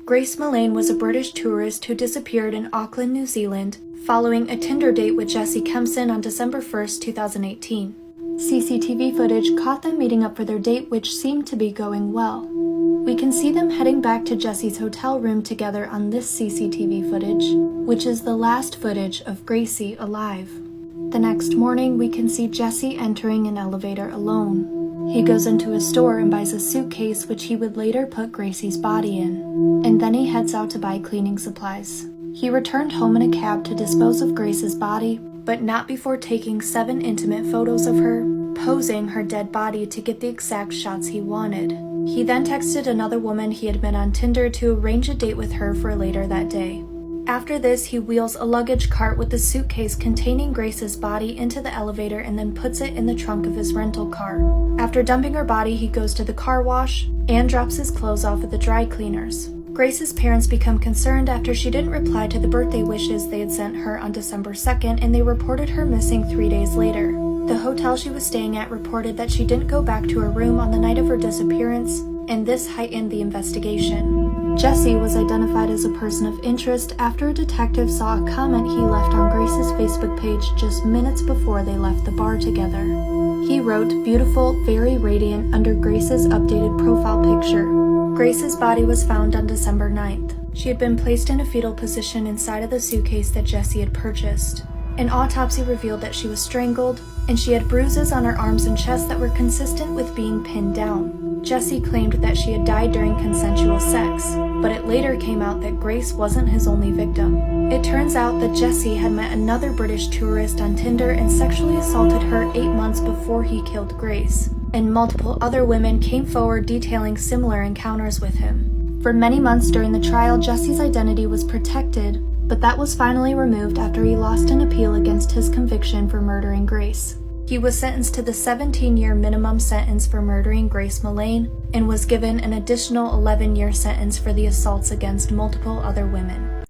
Grace Millane was a British tourist who disappeared in Auckland, New Zealand, following a Tinder date with Jesse Kempson on December 1, 2018. CCTV footage caught them meeting up for their date, which seemed to be going well. We can see them heading back to Jesse's hotel room together on this CCTV footage, which is the last footage of Gracie alive. The next morning, we can see Jesse entering an elevator alone. He goes into a store and buys a suitcase which he would later put Gracie's body in, and then he heads out to buy cleaning supplies. He returned home in a cab to dispose of Grace's body, but not before taking 7 intimate photos of her, posing her dead body to get the exact shots he wanted. He then texted another woman he had met on Tinder to arrange a date with her for later that day. After this, he wheels a luggage cart with the suitcase containing Grace's body into the elevator and then puts it in the trunk of his rental car. After dumping her body, he goes to the car wash and drops his clothes off at the dry cleaners. Grace's parents become concerned after she didn't reply to the birthday wishes they had sent her on December 2nd, and they reported her missing 3 days later. The hotel she was staying at reported that she didn't go back to her room on the night of her disappearance, and this heightened the investigation. Jesse was identified as a person of interest after a detective saw a comment he left on Grace's Facebook page just minutes before they left the bar together. He wrote, "Beautiful, very radiant," under Grace's updated profile picture. Grace's body was found on December 9th. She had been placed in a fetal position inside of the suitcase that Jesse had purchased. An autopsy revealed that she was strangled, and she had bruises on her arms and chest that were consistent with being pinned down. Jesse claimed that she had died during consensual sex, but it later came out that Grace wasn't his only victim. It turns out that Jesse had met another British tourist on Tinder and sexually assaulted her 8 months before he killed Grace, and multiple other women came forward detailing similar encounters with him. For many months during the trial, Jesse's identity was protected, but that was finally removed after he lost an appeal against his conviction for murdering Grace. He was sentenced to the 17-year minimum sentence for murdering Grace Millane and was given an additional 11-year sentence for the assaults against multiple other women.